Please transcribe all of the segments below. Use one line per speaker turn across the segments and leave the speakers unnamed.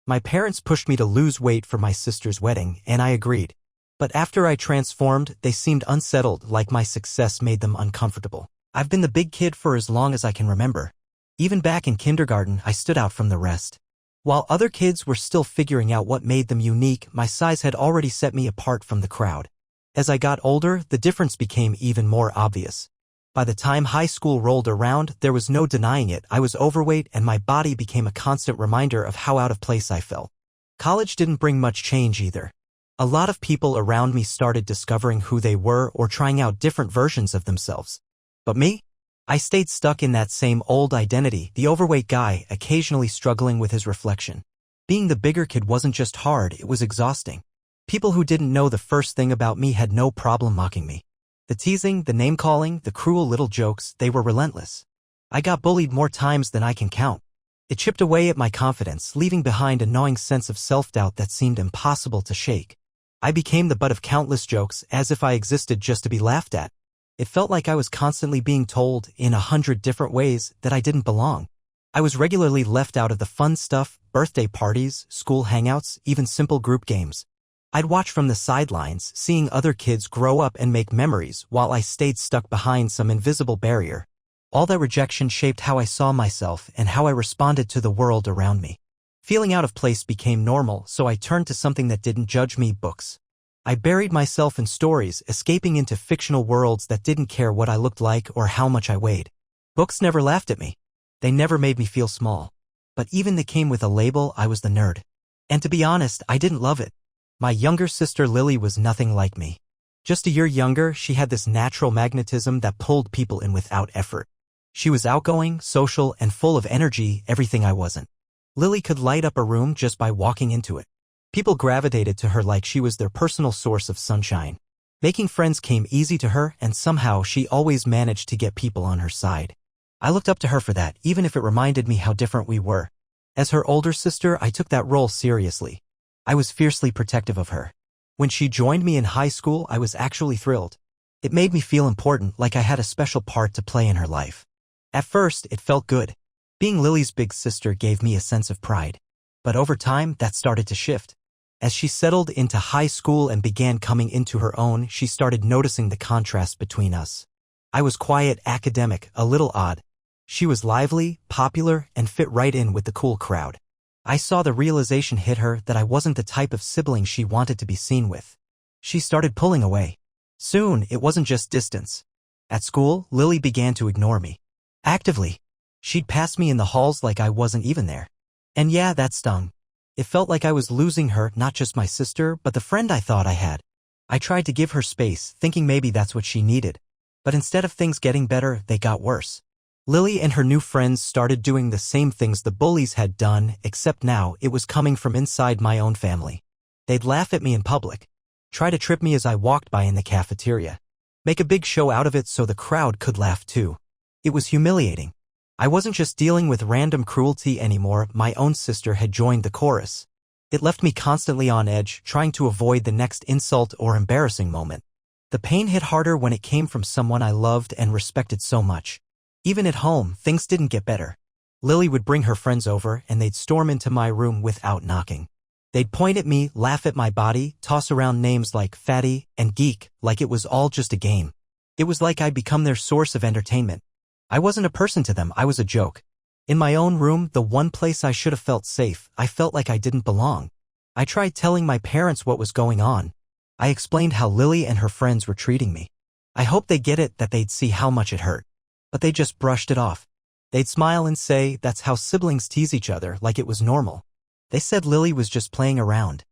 My parents pushed me to lose weight for my sister's wedding, and I agreed. But after I transformed, they seemed unsettled, like my success made them uncomfortable. I've been the big kid for as long as I can remember. Even back in kindergarten, I stood out from the rest. While other kids were still figuring out what made them unique, my size had already set me apart from the crowd. As I got older, the difference became even more obvious. By the time high school rolled around, there was no denying it. I was overweight, and my body became a constant reminder of how out of place I felt. College didn't bring much change either. A lot of people around me started discovering who they were or trying out different versions of themselves. But me? I stayed stuck in that same old identity, the overweight guy, occasionally struggling with his reflection. Being the bigger kid wasn't just hard, it was exhausting. People who didn't know the first thing about me had no problem mocking me. The teasing, the name-calling, the cruel little jokes, they were relentless. I got bullied more times than I can count. It chipped away at my confidence, leaving behind a gnawing sense of self-doubt that seemed impossible to shake. I became the butt of countless jokes, as if I existed just to be laughed at. It felt like I was constantly being told, in 100 different ways, that I didn't belong. I was regularly left out of the fun stuff, birthday parties, school hangouts, even simple group games. I'd watch from the sidelines, seeing other kids grow up and make memories while I stayed stuck behind some invisible barrier. All that rejection shaped how I saw myself and how I responded to the world around me. Feeling out of place became normal, so I turned to something that didn't judge me: books. I buried myself in stories, escaping into fictional worlds that didn't care what I looked like or how much I weighed. Books never laughed at me. They never made me feel small. But even they came with a label: I was the nerd. And to be honest, I didn't love it. My younger sister Lily was nothing like me. Just a year younger, she had this natural magnetism that pulled people in without effort. She was outgoing, social, and full of energy, everything I wasn't. Lily could light up a room just by walking into it. People gravitated to her like she was their personal source of sunshine. Making friends came easy to her, and somehow she always managed to get people on her side. I looked up to her for that, even if it reminded me how different we were. As her older sister, I took that role seriously. I was fiercely protective of her. When she joined me in high school, I was actually thrilled. It made me feel important, like I had a special part to play in her life. At first, it felt good. Being Lily's big sister gave me a sense of pride. But over time, that started to shift. As she settled into high school and began coming into her own, she started noticing the contrast between us. I was quiet, academic, a little odd. She was lively, popular, and fit right in with the cool crowd. I saw the realization hit her that I wasn't the type of sibling she wanted to be seen with. She started pulling away. Soon, it wasn't just distance. At school, Lily began to ignore me. Actively. She'd pass me in the halls like I wasn't even there. And yeah, that stung. It felt like I was losing her, not just my sister, but the friend I thought I had. I tried to give her space, thinking maybe that's what she needed. But instead of things getting better, they got worse. Lily and her new friends started doing the same things the bullies had done, except now it was coming from inside my own family. They'd laugh at me in public, try to trip me as I walked by in the cafeteria, make a big show out of it so the crowd could laugh too. It was humiliating. I wasn't just dealing with random cruelty anymore, my own sister had joined the chorus. It left me constantly on edge, trying to avoid the next insult or embarrassing moment. The pain hit harder when it came from someone I loved and respected so much. Even at home, things didn't get better. Lily would bring her friends over, and they'd storm into my room without knocking. They'd point at me, laugh at my body, toss around names like fatty and geek, like it was all just a game. It was like I'd become their source of entertainment. I wasn't a person to them, I was a joke. In my own room, the one place I should have felt safe, I felt like I didn't belong. I tried telling my parents what was going on. I explained how Lily and her friends were treating me. I hoped they get it, that they'd see how much it hurt. But they just brushed it off. They'd smile and say, that's how siblings tease each other, like it was normal. They said Lily was just playing around.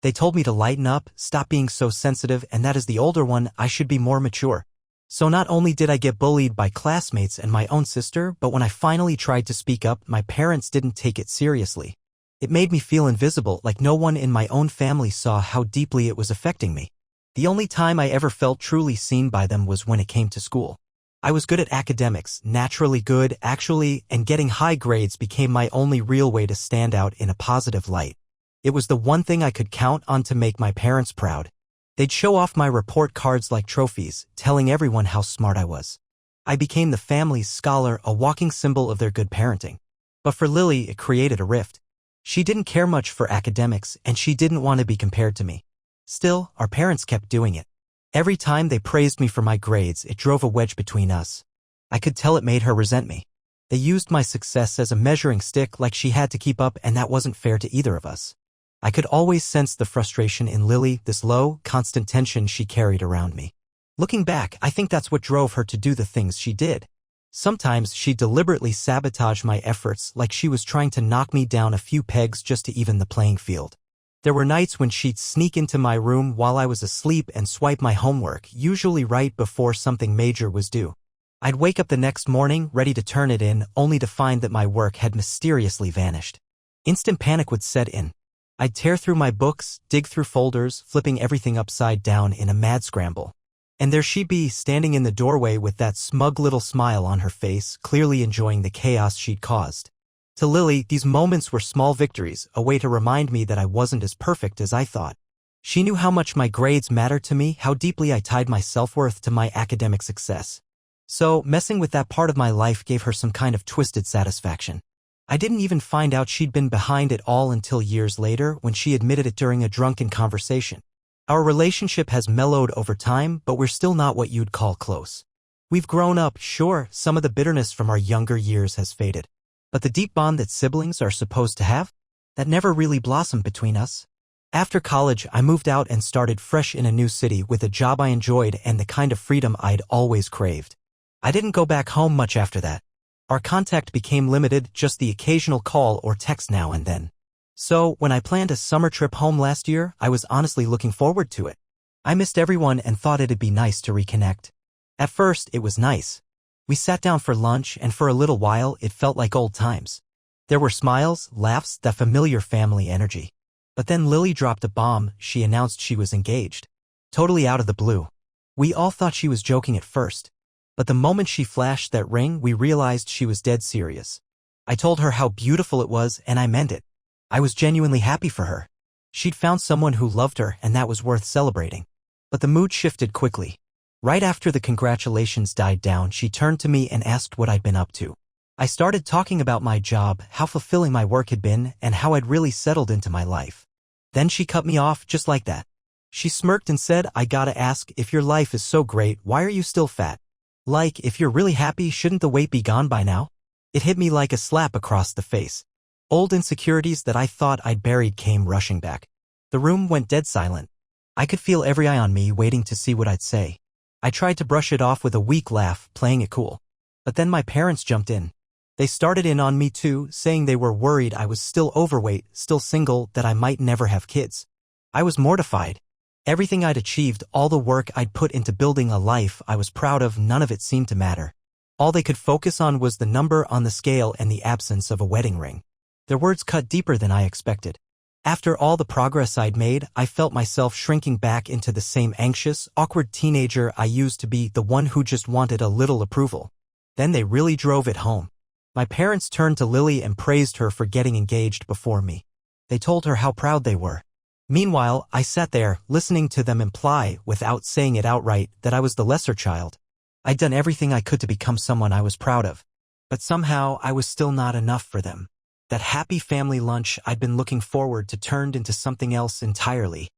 They told me to lighten up, stop being so sensitive, and that as the older one, I should be more mature. So not only did I get bullied by classmates and my own sister, but when I finally tried to speak up, my parents didn't take it seriously. It made me feel invisible, like no one in my own family saw how deeply it was affecting me. The only time I ever felt truly seen by them was when it came to school. I was good at academics, naturally good, actually, and getting high grades became my only real way to stand out in a positive light. It was the one thing I could count on to make my parents proud. They'd show off my report cards like trophies, telling everyone how smart I was. I became the family's scholar, a walking symbol of their good parenting. But for Lily, it created a rift. She didn't care much for academics and she didn't want to be compared to me. Still, our parents kept doing it. Every time they praised me for my grades, it drove a wedge between us. I could tell it made her resent me. They used my success as a measuring stick like she had to keep up, and that wasn't fair to either of us. I could always sense the frustration in Lily, this low, constant tension she carried around me. Looking back, I think that's what drove her to do the things she did. Sometimes she deliberately sabotaged my efforts, like she was trying to knock me down a few pegs just to even the playing field. There were nights when she'd sneak into my room while I was asleep and swipe my homework, usually right before something major was due. I'd wake up the next morning, ready to turn it in, only to find that my work had mysteriously vanished. Instant panic would set in. I'd tear through my books, dig through folders, flipping everything upside down in a mad scramble. And there she'd be, standing in the doorway with that smug little smile on her face, clearly enjoying the chaos she'd caused. To Lily, these moments were small victories, a way to remind me that I wasn't as perfect as I thought. She knew how much my grades mattered to me, how deeply I tied my self-worth to my academic success. So, messing with that part of my life gave her some kind of twisted satisfaction. I didn't even find out she'd been behind it all until years later, when she admitted it during a drunken conversation. Our relationship has mellowed over time, but we're still not what you'd call close. We've grown up, sure, some of the bitterness from our younger years has faded. But the deep bond that siblings are supposed to have? That never really blossomed between us. After college, I moved out and started fresh in a new city with a job I enjoyed and the kind of freedom I'd always craved. I didn't go back home much after that. Our contact became limited, just the occasional call or text now and then. So, when I planned a summer trip home last year, I was honestly looking forward to it. I missed everyone and thought it'd be nice to reconnect. At first, it was nice. We sat down for lunch, and for a little while, it felt like old times. There were smiles, laughs, that familiar family energy. But then Lily dropped a bomb. She announced she was engaged. Totally out of the blue. We all thought she was joking at first. But the moment she flashed that ring, we realized she was dead serious. I told her how beautiful it was, and I meant it. I was genuinely happy for her. She'd found someone who loved her, and that was worth celebrating. But the mood shifted quickly. Right after the congratulations died down, she turned to me and asked what I'd been up to. I started talking about my job, how fulfilling my work had been, and how I'd really settled into my life. Then she cut me off just like that. She smirked and said, "I gotta ask, if your life is so great, why are you still fat? Like, if you're really happy, shouldn't the weight be gone by now?" It hit me like a slap across the face. Old insecurities that I thought I'd buried came rushing back. The room went dead silent. I could feel every eye on me, waiting to see what I'd say. I tried to brush it off with a weak laugh, playing it cool. But then my parents jumped in. They started in on me too, saying they were worried I was still overweight, still single, that I might never have kids. I was mortified. Everything I'd achieved, all the work I'd put into building a life I was proud of, none of it seemed to matter. All they could focus on was the number on the scale and the absence of a wedding ring. Their words cut deeper than I expected. After all the progress I'd made, I felt myself shrinking back into the same anxious, awkward teenager I used to be, the one who just wanted a little approval. Then they really drove it home. My parents turned to Lily and praised her for getting engaged before me. They told her how proud they were. Meanwhile, I sat there, listening to them imply, without saying it outright, that I was the lesser child. I'd done everything I could to become someone I was proud of. But somehow, I was still not enough for them. That happy family lunch I'd been looking forward to turned into something else entirely.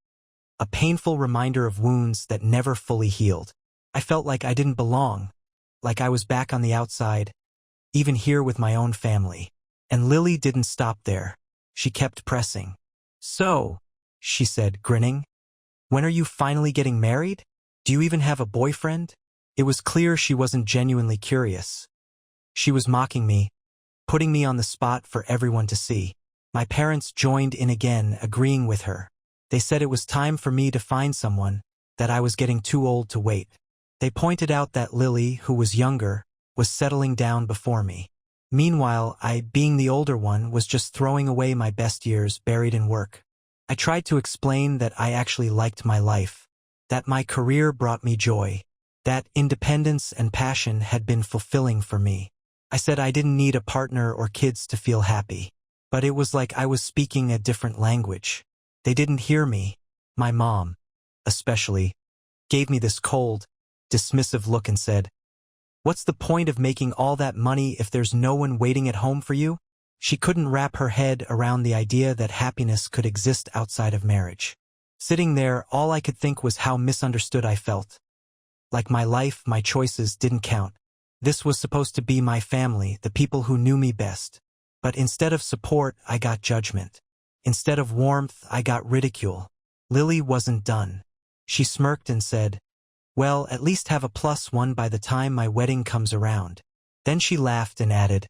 A painful reminder of wounds that never fully healed. I felt like I didn't belong. Like I was back on the outside. Even here with my own family. And Lily didn't stop there. She kept pressing. "So," she said, grinning, "when are you finally getting married? Do you even have a boyfriend?" It was clear she wasn't genuinely curious. She was mocking me, putting me on the spot for everyone to see. My parents joined in again, agreeing with her. They said it was time for me to find someone, that I was getting too old to wait. They pointed out that Lily, who was younger, was settling down before me. Meanwhile, I, being the older one, was just throwing away my best years buried in work. I tried to explain that I actually liked my life, that my career brought me joy, that independence and passion had been fulfilling for me. I said I didn't need a partner or kids to feel happy. But it was like I was speaking a different language. They didn't hear me. My mom, especially, gave me this cold, dismissive look and said, "What's the point of making all that money if there's no one waiting at home for you? She couldn't wrap her head around the idea that happiness could exist outside of marriage. Sitting there, all I could think was how misunderstood I felt. Like my life, my choices didn't count. This was supposed to be my family, the people who knew me best. But instead of support, I got judgment. Instead of warmth, I got ridicule. Lily wasn't done. She smirked and said, "Well, at least have a +1 by the time my wedding comes around." Then she laughed and added,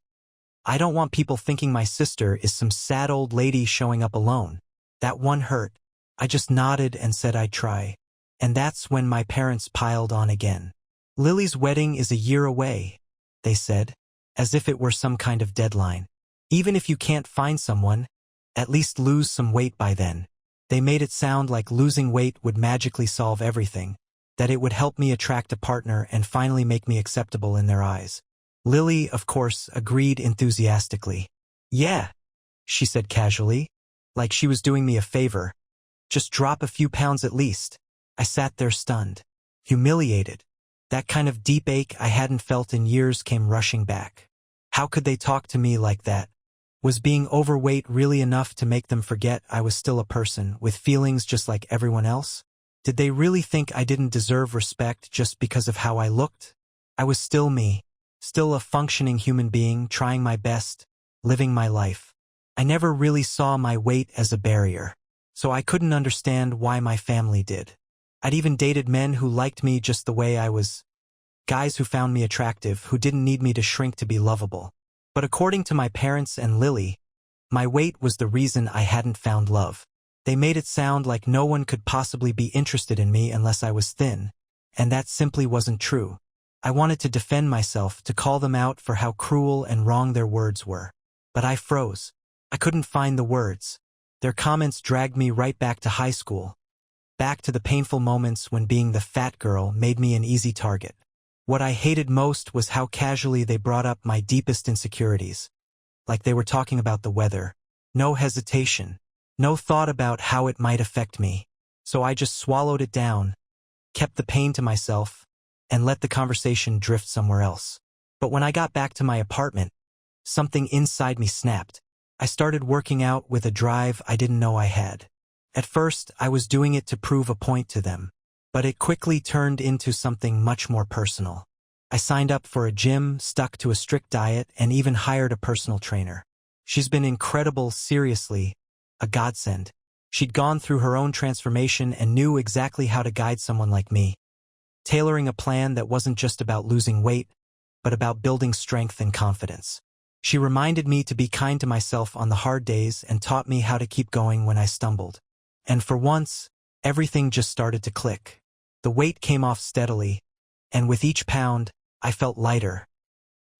"I don't want people thinking my sister is some sad old lady showing up alone." That one hurt. I just nodded and said I'd try. And that's when my parents piled on again. "Lily's wedding is a year away," they said, as if it were some kind of deadline. "Even if you can't find someone, at least lose some weight by then." They made it sound like losing weight would magically solve everything, that it would help me attract a partner and finally make me acceptable in their eyes. Lily, of course, agreed enthusiastically. "Yeah," she said casually, like she was doing me a favor. "Just drop a few pounds at least." I sat there stunned, humiliated. That kind of deep ache I hadn't felt in years came rushing back. How could they talk to me like that? Was being overweight really enough to make them forget I was still a person with feelings just like everyone else? Did they really think I didn't deserve respect just because of how I looked? I was still me, still a functioning human being trying my best, living my life. I never really saw my weight as a barrier, so I couldn't understand why my family did. I'd even dated men who liked me just the way I was. Guys who found me attractive, who didn't need me to shrink to be lovable. But according to my parents and Lily, my weight was the reason I hadn't found love. They made it sound like no one could possibly be interested in me unless I was thin, and that simply wasn't true. I wanted to defend myself, to call them out for how cruel and wrong their words were. But I froze. I couldn't find the words. Their comments dragged me right back to high school, back to the painful moments when being the fat girl made me an easy target. What I hated most was how casually they brought up my deepest insecurities. Like they were talking about the weather. No hesitation. No thought about how it might affect me. So I just swallowed it down, kept the pain to myself, and let the conversation drift somewhere else. But when I got back to my apartment, something inside me snapped. I started working out with a drive I didn't know I had. At first, I was doing it to prove a point to them. But it quickly turned into something much more personal. I signed up for a gym, stuck to a strict diet, and even hired a personal trainer. She's been incredible, seriously, a godsend. She'd gone through her own transformation and knew exactly how to guide someone like me, tailoring a plan that wasn't just about losing weight, but about building strength and confidence. She reminded me to be kind to myself on the hard days and taught me how to keep going when I stumbled. And for once, everything just started to click. The weight came off steadily, and with each pound, I felt lighter.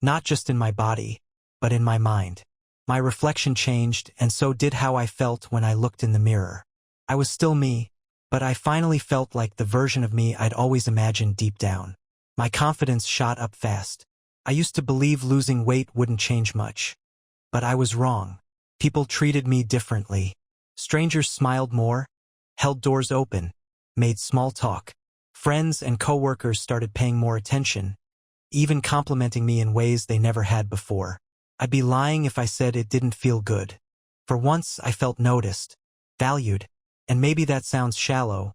Not just in my body, but in my mind. My reflection changed, and so did how I felt when I looked in the mirror. I was still me, but I finally felt like the version of me I'd always imagined deep down. My confidence shot up fast. I used to believe losing weight wouldn't change much. But I was wrong. People treated me differently. Strangers smiled more, held doors open, made small talk. Friends and coworkers started paying more attention, even complimenting me in ways they never had before. I'd be lying if I said it didn't feel good. For once, I felt noticed, valued, and maybe that sounds shallow,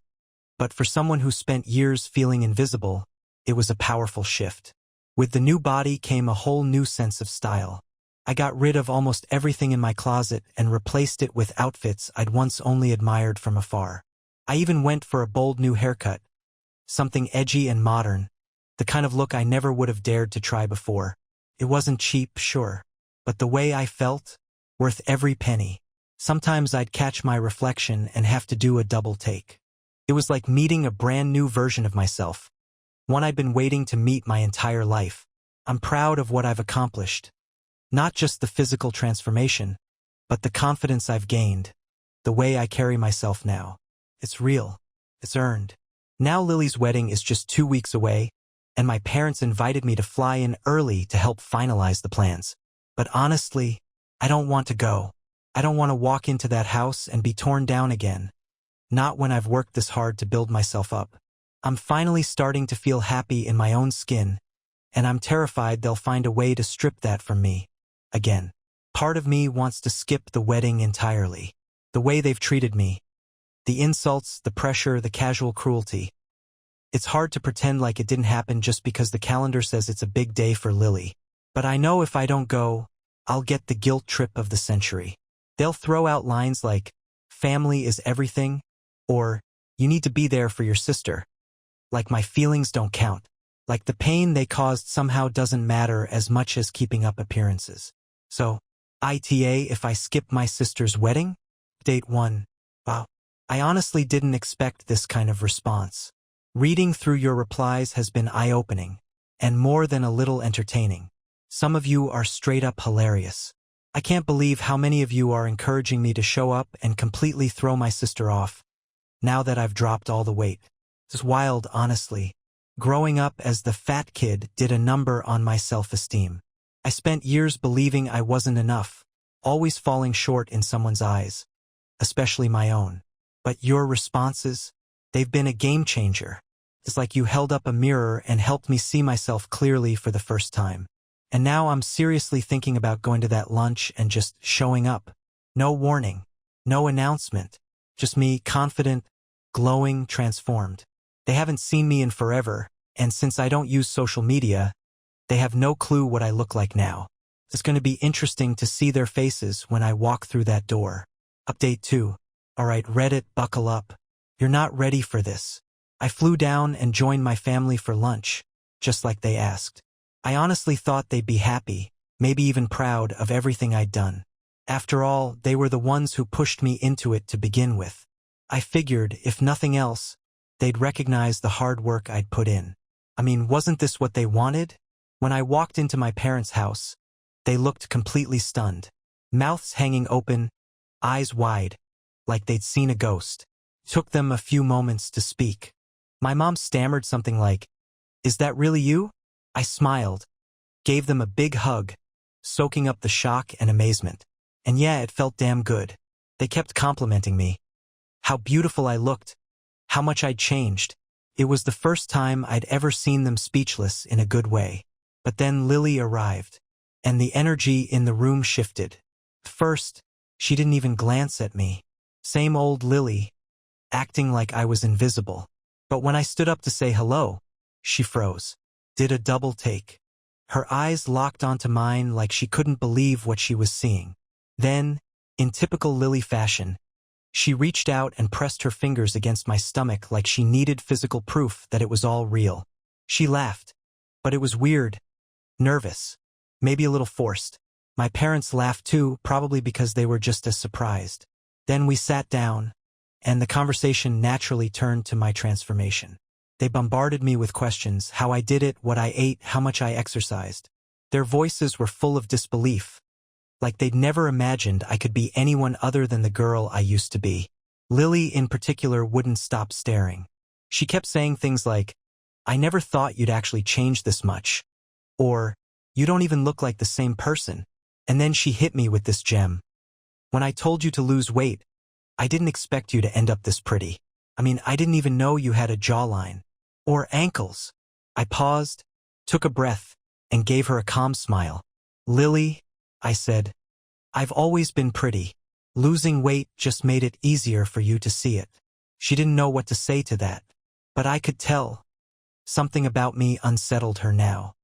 but for someone who spent years feeling invisible, it was a powerful shift. With the new body came a whole new sense of style. I got rid of almost everything in my closet and replaced it with outfits I'd once only admired from afar. I even went for a bold new haircut, something edgy and modern, the kind of look I never would have dared to try before. It wasn't cheap, sure, but the way I felt, worth every penny. Sometimes I'd catch my reflection and have to do a double take. It was like meeting a brand new version of myself, one I'd been waiting to meet my entire life. I'm proud of what I've accomplished. Not just the physical transformation, but the confidence I've gained, the way I carry myself now. It's real. It's earned. Now Lily's wedding is just 2 weeks away, and my parents invited me to fly in early to help finalize the plans. But honestly, I don't want to go. I don't want to walk into that house and be torn down again. Not when I've worked this hard to build myself up. I'm finally starting to feel happy in my own skin, and I'm terrified they'll find a way to strip that from me again. Part of me wants to skip the wedding entirely. The way they've treated me. The insults, the pressure, the casual cruelty. It's hard to pretend like it didn't happen just because the calendar says it's a big day for Lily. But I know if I don't go, I'll get the guilt trip of the century. They'll throw out lines like, family is everything, or, you need to be there for your sister. Like my feelings don't count. Like the pain they caused somehow doesn't matter as much as keeping up appearances. So, ITA if I skip my sister's wedding? Date 1. Wow. I honestly didn't expect this kind of response. Reading through your replies has been eye-opening, and more than a little entertaining. Some of you are straight up hilarious. I can't believe how many of you are encouraging me to show up and completely throw my sister off, now that I've dropped all the weight. It's wild, honestly. Growing up as the fat kid did a number on my self-esteem. I spent years believing I wasn't enough, always falling short in someone's eyes, especially my own. But your responses, they've been a game changer. It's like you held up a mirror and helped me see myself clearly for the first time. And now I'm seriously thinking about going to that lunch and just showing up. No warning, no announcement, just me confident, glowing, transformed. They haven't seen me in forever, and since I don't use social media, they have no clue what I look like now. It's going to be interesting to see their faces when I walk through that door. Update 2. Alright Reddit, buckle up. You're not ready for this. I flew down and joined my family for lunch, just like they asked. I honestly thought they'd be happy, maybe even proud of everything I'd done. After all, they were the ones who pushed me into it to begin with. I figured, if nothing else, they'd recognize the hard work I'd put in. I mean, wasn't this what they wanted? When I walked into my parents' house, they looked completely stunned. Mouths hanging open, eyes wide, like they'd seen a ghost. It took them a few moments to speak. My mom stammered something like, "Is that really you?" I smiled, gave them a big hug, soaking up the shock and amazement. And yeah, it felt damn good. They kept complimenting me. How beautiful I looked, how much I'd changed. It was the first time I'd ever seen them speechless in a good way. But then Lily arrived, and the energy in the room shifted. First, she didn't even glance at me. Same old Lily, acting like I was invisible. But when I stood up to say hello, she froze. Did a double take. Her eyes locked onto mine like she couldn't believe what she was seeing. Then, in typical Lily fashion, she reached out and pressed her fingers against my stomach like she needed physical proof that it was all real. She laughed, but it was weird, nervous, maybe a little forced. My parents laughed too, probably because they were just as surprised. Then we sat down, and the conversation naturally turned to my transformation. They bombarded me with questions, how I did it, what I ate, how much I exercised. Their voices were full of disbelief, like they'd never imagined I could be anyone other than the girl I used to be. Lily, in particular, wouldn't stop staring. She kept saying things like, "I never thought you'd actually change this much," or, "You don't even look like the same person." And then she hit me with this gem. "When I told you to lose weight, I didn't expect you to end up this pretty. I mean, I didn't even know you had a jawline. Or ankles." I paused, took a breath, and gave her a calm smile. "Lily," I said, "I've always been pretty. Losing weight just made it easier for you to see it." She didn't know what to say to that, but I could tell. Something about me unsettled her now.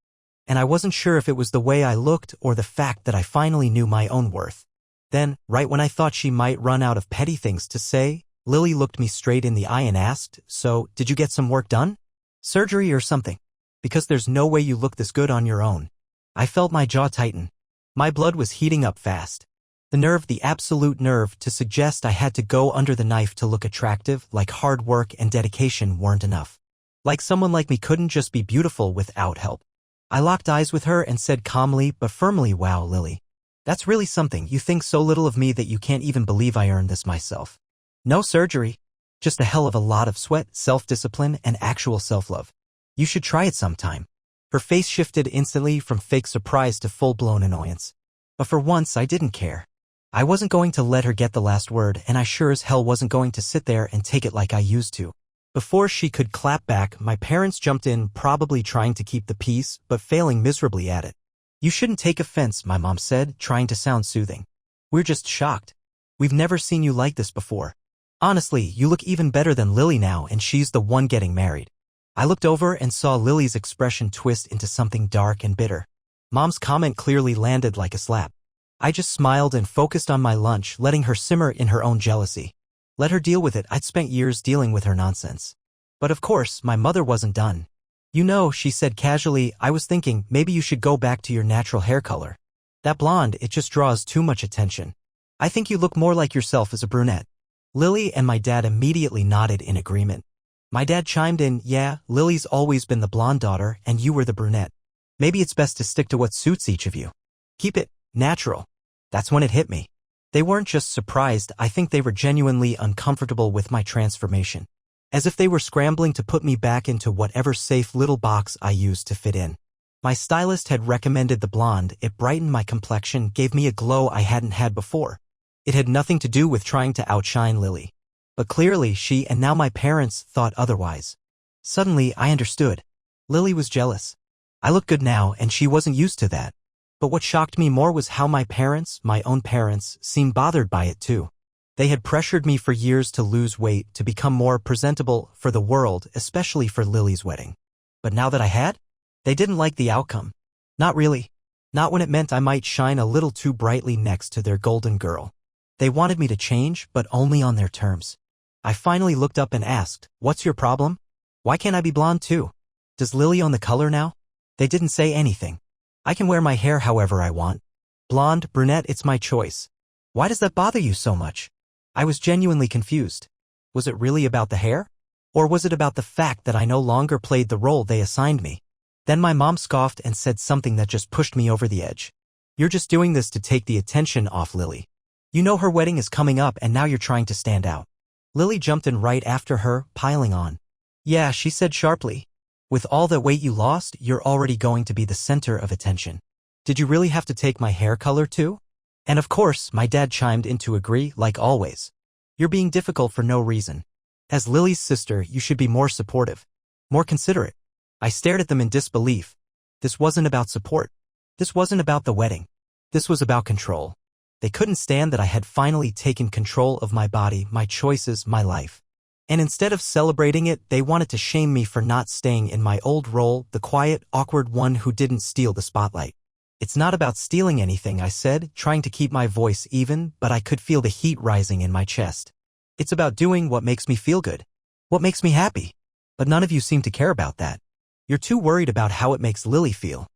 And I wasn't sure if it was the way I looked or the fact that I finally knew my own worth. Then, right when I thought she might run out of petty things to say, Lily looked me straight in the eye and asked, "So, did you get some work done? Surgery or something? Because there's no way you look this good on your own." I felt my jaw tighten. My blood was heating up fast. The absolute nerve to suggest I had to go under the knife to look attractive, like hard work and dedication weren't enough. Like someone like me couldn't just be beautiful without help. I locked eyes with her and said calmly but firmly, "Wow, Lily. That's really something. You think so little of me that you can't even believe I earned this myself. No surgery. Just a hell of a lot of sweat, self-discipline, and actual self-love. You should try it sometime." Her face shifted instantly from fake surprise to full-blown annoyance. But for once, I didn't care. I wasn't going to let her get the last word, and I sure as hell wasn't going to sit there and take it like I used to. Before she could clap back, my parents jumped in, probably trying to keep the peace, but failing miserably at it. You shouldn't take offense, my mom said, trying to sound soothing. We're just shocked. We've never seen you like this before. Honestly, you look even better than Lily now, and she's the one getting married. I looked over and saw Lily's expression twist into something dark and bitter. Mom's comment clearly landed like a slap. I just smiled and focused on my lunch, letting her simmer in her own jealousy. Let her deal with it. I'd spent years dealing with her nonsense. But of course, my mother wasn't done. You know, she said casually, I was thinking maybe you should go back to your natural hair color. That blonde, it just draws too much attention. I think you look more like yourself as a brunette. Lily and my dad immediately nodded in agreement. My dad chimed in, yeah, Lily's always been the blonde daughter and you were the brunette. Maybe it's best to stick to what suits each of you. Keep it natural. That's when it hit me. They weren't just surprised, I think they were genuinely uncomfortable with my transformation. As if they were scrambling to put me back into whatever safe little box I used to fit in. My stylist had recommended the blonde. It brightened my complexion, gave me a glow I hadn't had before. It had nothing to do with trying to outshine Lily. But clearly she and now my parents thought otherwise. Suddenly I understood. Lily was jealous. I looked good now and she wasn't used to that. But what shocked me more was how my parents, my own parents, seemed bothered by it too. They had pressured me for years to lose weight, to become more presentable for the world, especially for Lily's wedding. But now that I had, they didn't like the outcome. Not really. Not when it meant I might shine a little too brightly next to their golden girl. They wanted me to change, but only on their terms. I finally looked up and asked, what's your problem? Why can't I be blonde too? Does Lily own the color now? They didn't say anything. I can wear my hair however I want. Blonde, brunette, it's my choice. Why does that bother you so much? I was genuinely confused. Was it really about the hair? Or was it about the fact that I no longer played the role they assigned me? Then my mom scoffed and said something that just pushed me over the edge. You're just doing this to take the attention off Lily. You know her wedding is coming up and now you're trying to stand out. Lily jumped in right after her, piling on. Yeah, she said sharply. With all the weight you lost, you're already going to be the center of attention. Did you really have to take my hair color too? And of course, my dad chimed in to agree, like always. You're being difficult for no reason. As Lily's sister, you should be more supportive. More considerate. I stared at them in disbelief. This wasn't about support. This wasn't about the wedding. This was about control. They couldn't stand that I had finally taken control of my body, my choices, my life. And instead of celebrating it, they wanted to shame me for not staying in my old role, the quiet, awkward one who didn't steal the spotlight. It's not about stealing anything, I said, trying to keep my voice even, but I could feel the heat rising in my chest. It's about doing what makes me feel good. What makes me happy. But none of you seem to care about that. You're too worried about how it makes Lily feel.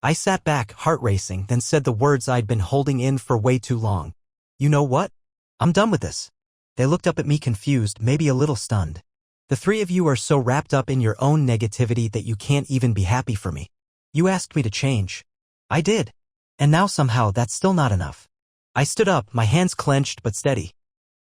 I sat back, heart racing, then said the words I'd been holding in for way too long. You know what? I'm done with this. They looked up at me confused, maybe a little stunned. The three of you are so wrapped up in your own negativity that you can't even be happy for me. You asked me to change. I did. And now somehow that's still not enough. I stood up, my hands clenched but steady.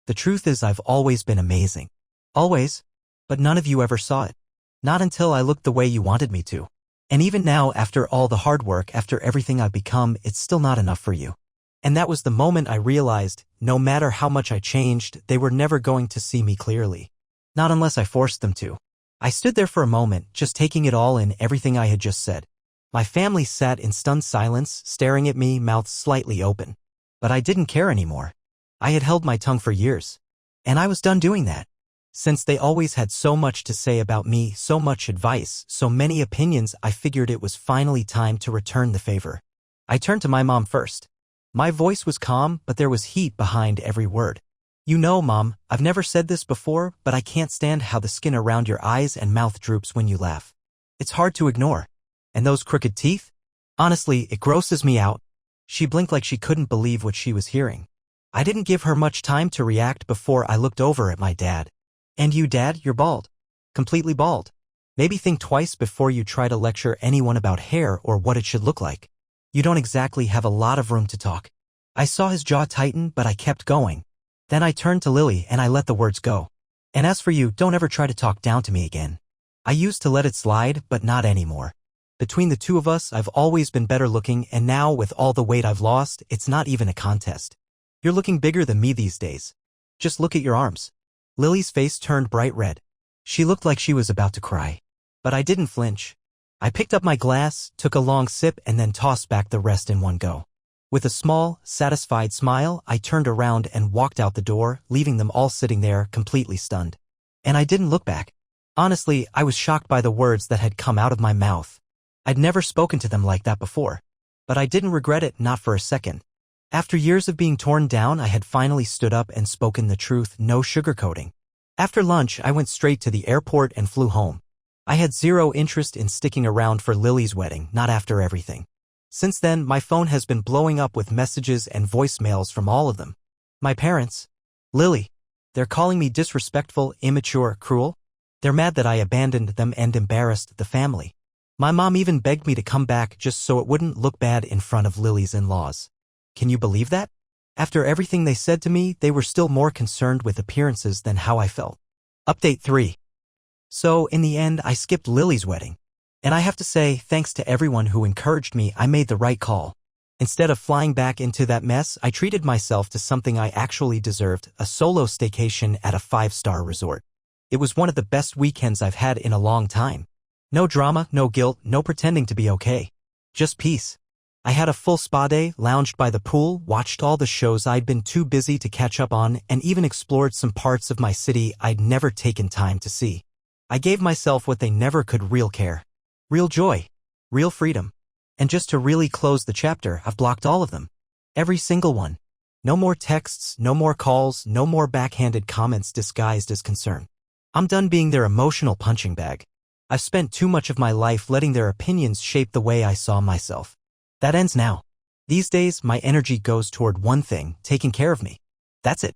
The truth is I've always been amazing. Always. But none of you ever saw it. Not until I looked the way you wanted me to. And even now, after all the hard work, after everything I've become, it's still not enough for you. And that was the moment I realized, no matter how much I changed, they were never going to see me clearly. Not unless I forced them to. I stood there for a moment, just taking it all in, everything I had just said. My family sat in stunned silence, staring at me, mouths slightly open. But I didn't care anymore. I had held my tongue for years. And I was done doing that. Since they always had so much to say about me, so much advice, so many opinions, I figured it was finally time to return the favor. I turned to my mom first. My voice was calm, but there was heat behind every word. You know, Mom, I've never said this before, but I can't stand how the skin around your eyes and mouth droops when you laugh. It's hard to ignore. And those crooked teeth? Honestly, it grosses me out. She blinked like she couldn't believe what she was hearing. I didn't give her much time to react before I looked over at my dad. And you, Dad, you're bald. Completely bald. Maybe think twice before you try to lecture anyone about hair or what it should look like. You don't exactly have a lot of room to talk. I saw his jaw tighten, but I kept going. Then I turned to Lily and I let the words go. And as for you, don't ever try to talk down to me again. I used to let it slide, but not anymore. Between the two of us, I've always been better looking, and now, with all the weight I've lost, it's not even a contest. You're looking bigger than me these days. Just look at your arms. Lily's face turned bright red. She looked like she was about to cry. But I didn't flinch. I picked up my glass, took a long sip, and then tossed back the rest in one go. With a small, satisfied smile, I turned around and walked out the door, leaving them all sitting there, completely stunned. And I didn't look back. Honestly, I was shocked by the words that had come out of my mouth. I'd never spoken to them like that before. But I didn't regret it, not for a second. After years of being torn down, I had finally stood up and spoken the truth, no sugarcoating. After lunch, I went straight to the airport and flew home. I had zero interest in sticking around for Lily's wedding, not after everything. Since then, my phone has been blowing up with messages and voicemails from all of them. My parents. Lily. They're calling me disrespectful, immature, cruel. They're mad that I abandoned them and embarrassed the family. My mom even begged me to come back just so it wouldn't look bad in front of Lily's in-laws. Can you believe that? After everything they said to me, they were still more concerned with appearances than how I felt. Update 3. So, in the end, I skipped Lily's wedding. And I have to say, thanks to everyone who encouraged me, I made the right call. Instead of flying back into that mess, I treated myself to something I actually deserved, a solo staycation at a 5-star resort. It was one of the best weekends I've had in a long time. No drama, no guilt, no pretending to be okay. Just peace. I had a full spa day, lounged by the pool, watched all the shows I'd been too busy to catch up on, and even explored some parts of my city I'd never taken time to see. I gave myself what they never could: real care. Real joy. Real freedom. And just to really close the chapter, I've blocked all of them. Every single one. No more texts, no more calls, no more backhanded comments disguised as concern. I'm done being their emotional punching bag. I've spent too much of my life letting their opinions shape the way I saw myself. That ends now. These days, my energy goes toward one thing: taking care of me. That's it.